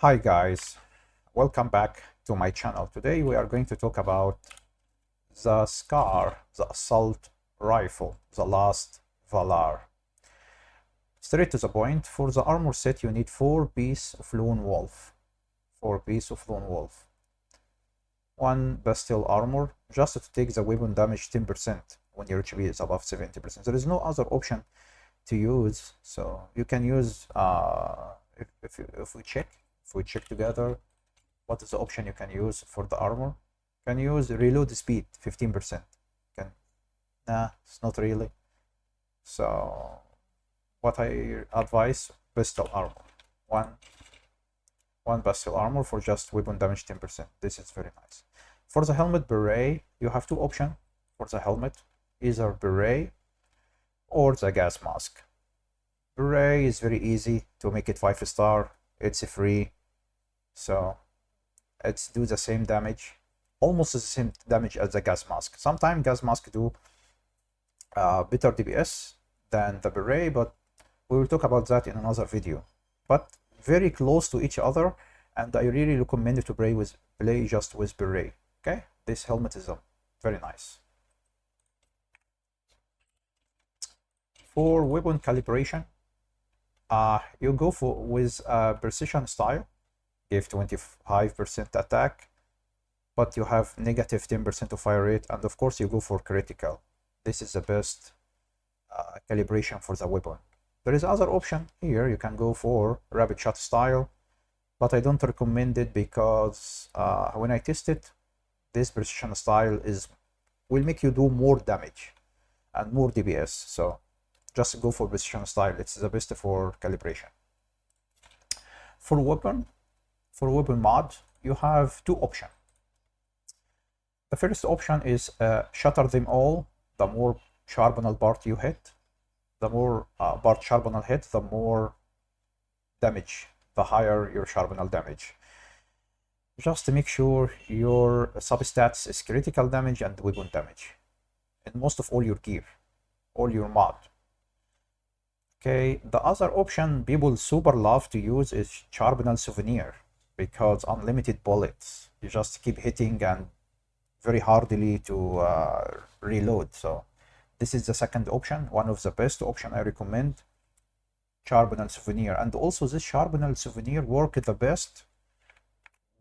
Hi guys, welcome back to my channel. Today we are going to talk about the SCAR, the assault rifle, the last Valor. Straight to the point, for the armor set you need 4 pieces of lone wolf. 4 pieces of lone wolf. 1 bastille armor, just to take the weapon damage 10% when your HP is above 70%. There is no other option to use, so you can use, if we check together, what is the option you can use for the armor? You can use reload speed 15%. Nah, it's not really. So what I advise, pistol armor. One pistol armor for just weapon damage 10%. This is very nice. For the helmet beret, you have 2 options for the helmet, either beret or the gas mask. Beret is very easy to make it 5-star. It's free, so it's do the same damage, almost the same damage as the gas mask. Sometimes gas mask do better DPS than the beret, but we will talk about that in another video. But very close to each other, and I really recommend you to play just with beret. Okay, this helmet is very nice. For weapon calibration, you go with precision style, give 25% attack, but you have negative 10% of fire rate, and of course you go for critical. This is the best calibration for the weapon. There is other option here. You can go for rapid shot style, but I don't recommend it because when I test it, this precision style will make you do more damage and more DPS. So just go for precision style. It's the best for calibration. For weapon mod, you have 2 options. The first option is shatter them all. The more sharpenal part you hit, the more part sharpenal hit, the more damage, the higher your sharpenal damage. Just to make sure your substats is critical damage and weapon damage in most of all your gear, all your mod. Okay, the other option people super love to use is sharpenal souvenir, because unlimited bullets, you just keep hitting and very hardly to reload. So this is the second option, one of the best option I recommend, sharpenal souvenir. And also this sharpenal souvenir work the best,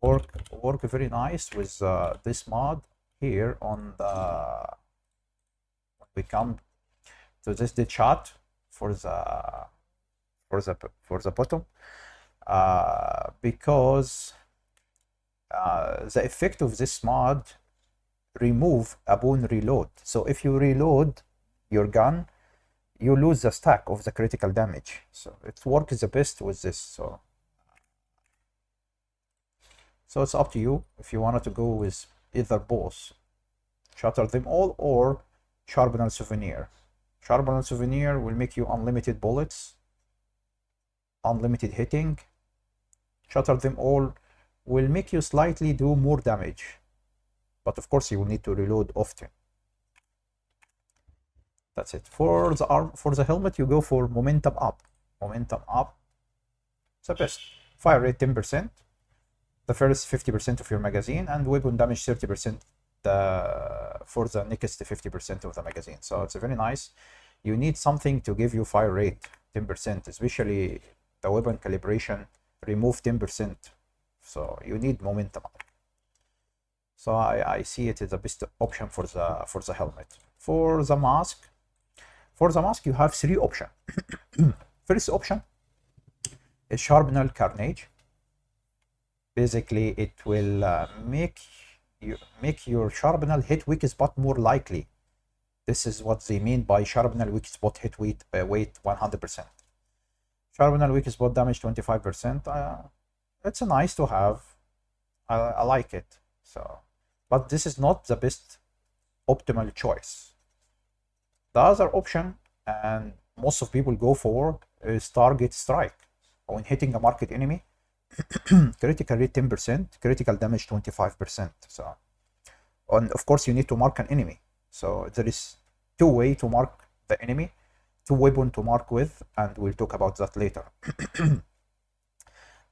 work very nice with this mod here on the, when we come to this the chat for the bottom, because the effect of this mod remove upon reload. So if you reload your gun, you lose the stack of the critical damage. So it works the best with this. So it's up to you if you wanted to go with either both, shatter them all or sharpenal souvenir. Sharpenal souvenir will make you unlimited bullets, unlimited hitting. Shatter them all will make you slightly do more damage, but of course you will need to reload often. That's it. For the helmet, you go for momentum up. Momentum up, it's the best. Fire rate 10%, the first 50% of your magazine, and weapon damage 30% for the next 50% of the magazine. So it's very nice. You need something to give you fire rate 10%, especially the weapon calibration remove 10%. So you need momentum up. So I see it as the best option for the helmet. For the mask, you have 3 options. First option is sharpenal carnage. Basically, it will make your sharpenal hit weak spot more likely. This is what they mean by sharpenal weak spot hit weight 100%. Sharpenal weak spot damage 25%. It's nice to have. I like it. So, but this is not the best optimal choice. The other option, and most of people go for, is target strike. When hitting a market enemy, critical rate 10%, critital damage 25%. So, and of course you need to mark an enemy. So there is 2 ways to mark the enemy, 2 weapons to mark with, and we'll talk about that later.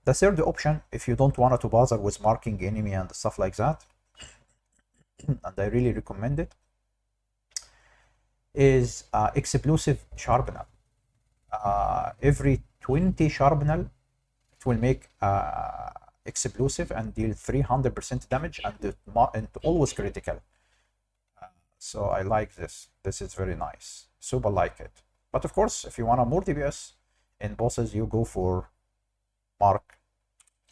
The third option, if you don't want to bother with marking enemy and stuff like that, and I really recommend it, is explosive sharpener. Every 20 sharpener, it will make explosive and deal 300% damage, and always critical. So I like this. This is very nice. Super like it. But of course, if you want a more DPS in bosses, you go for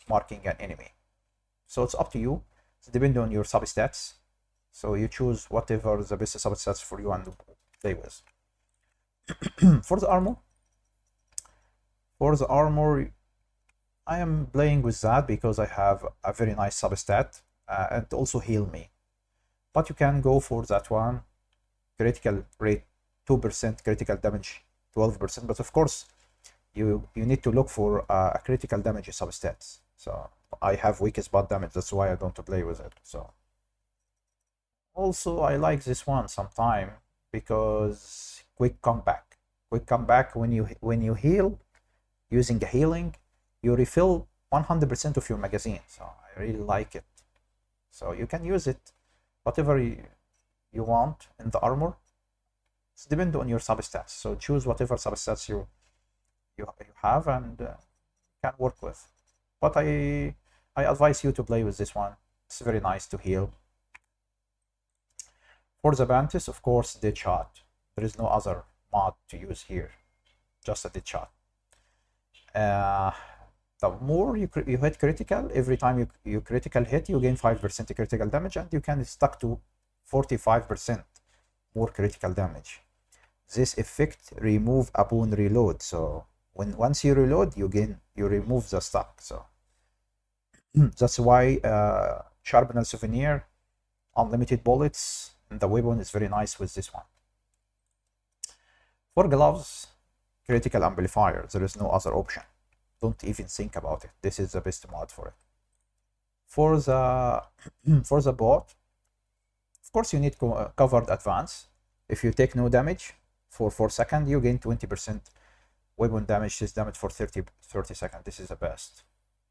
marking an enemy. So it's up to you. It's depending on your substats. So you choose whatever the best substats for you and play with. For the armor, I am playing with that because I have a very nice substat and also heal me. But you can go for that one. Critical rate 2%, critical damage 12%. But of course, you need to look for a critical damage substats. So I have weak spot damage. That's why I don't play with it. So also I like this one sometime because quick comeback. Quick comeback, when you heal using a healing, you refill 100% of your magazine. So I really like it. So you can use it whatever you want in the armor. It's depends on your substats. So choose whatever substats you have and can work with. But I advise you to play with this one. It's very nice to heal. For the Bantis, of course, dead shot. There is no other mod to use here, just a dead shot. The more you hit critical, every time you critical hit, you gain 5% critical damage, and you can stack to 45% more critical damage. This effect remove upon reload. So once you reload, you remove the stack. So that's why Sharpener Souvenir, unlimited bullets, and the weapon is very nice with this one. For gloves, critical amplifier. There is no other option. Don't even think about it. This is the best mod for it. For the bot, of course, you need covered advance. If you take no damage for 4 seconds, you gain 20% weapon damage, this damage for 30 seconds. This is the best.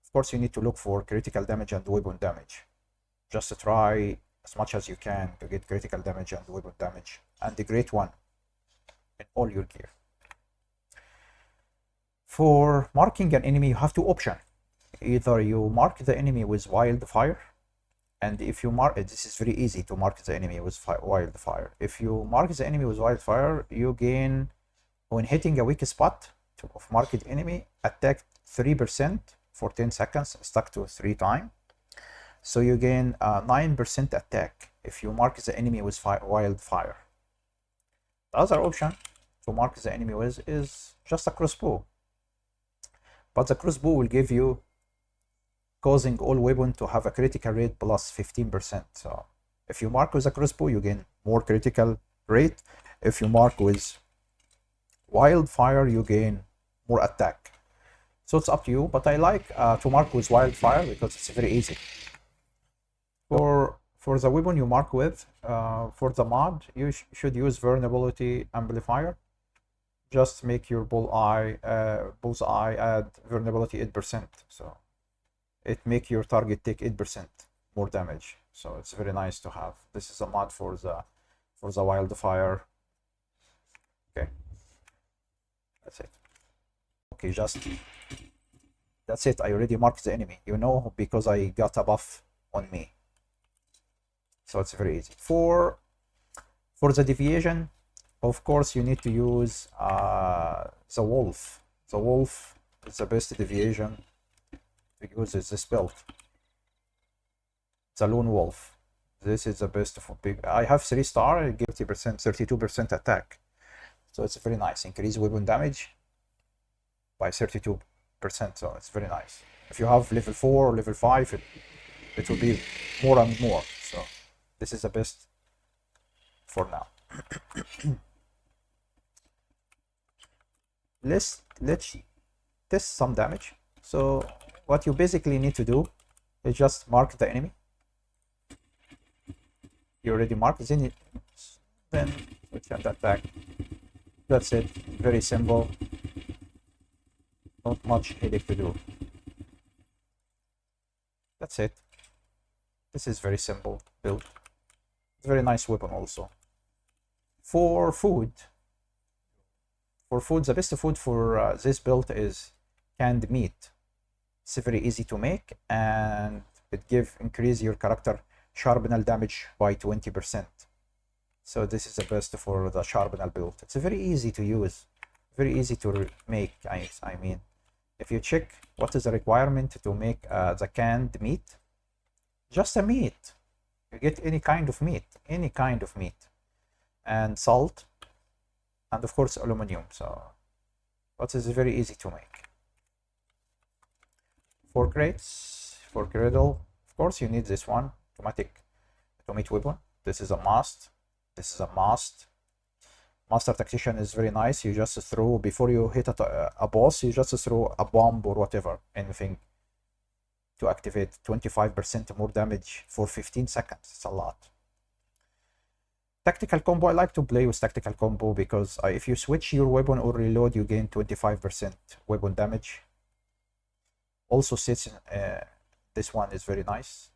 Of course, you need to look for critical damage and weapon damage. Just try as much as you can to get critical damage and weapon damage, and the great one in all your gear. For marking an enemy, you have two options. Either you mark the enemy with wildfire, and if you mark, this is very easy to mark the enemy with wildfire. If you mark the enemy with wildfire, you gain, when hitting a weak spot of marked enemy, attack 3% for 10 seconds, stuck to 3 times. So you gain 9% attack if you mark the enemy with wildfire. The other option to mark the enemy with is just a crossbow. But the crossbow will give you causing all weapon to have a critical rate plus 15%. So if you mark with a crossbow, you gain more critical rate. If you mark with wildfire, you gain more attack. So it's up to you, but I like to mark with wildfire because it's very easy. For the weapon you mark with, for the mod, you should use vulnerability amplifier. Just make your bullseye add vulnerability 8%. So it make your target take 8% more damage. So it's very nice to have. This is a mod for the wildfire. Okay, that's it. Okay, that's it. I already marked the enemy, because I got a buff on me. So it's very easy. For the deviation, of course, you need to use the wolf. The wolf is the best deviation to use this build. The lone wolf. This is the best for big. I have 3-star. I give 30%, 32% attack. So it's very nice. Increase weapon damage by 32%. So it's very nice. If you have level 4 or level 5, it will be more and more. So this is the best for now. Let's test some damage. So what you basically need to do is just mark the enemy. You already marked, then switch and attack. That's it. Very simple. Not much headache to do. That's it. This is very simple build. It's a very nice weapon also. For food, the best food for this build is canned meat. It's very easy to make, and it increase your character sharpenal damage by 20%. So this is the best for the sharpenal build. It's very easy to use, very easy to make. I mean, if you check what is the requirement to make the canned meat, just a meat. You get any kind of meat, and salt, and of course aluminum. So, but it's very easy to make. For crates, for cradle, of course you need this one, automatic weapon. This is a must. This is a must. Master Tactician is very nice. You just throw, before you hit a boss, you just throw a bomb or whatever, anything, to activate 25% more damage for 15 seconds. It's a lot. Tactical combo, I like to play with tactical combo because if you switch your weapon or reload, you gain 25% weapon damage. Also sits in, this one is very nice.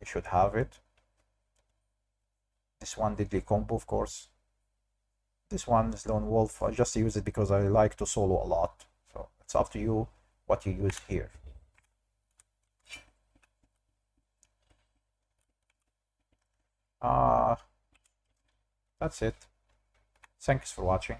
You should have it. This one, deadly combo, of course. This one is Lone Wolf. I just use it because I like to solo a lot. So it's up to you what you use here. That's it. Thanks for watching.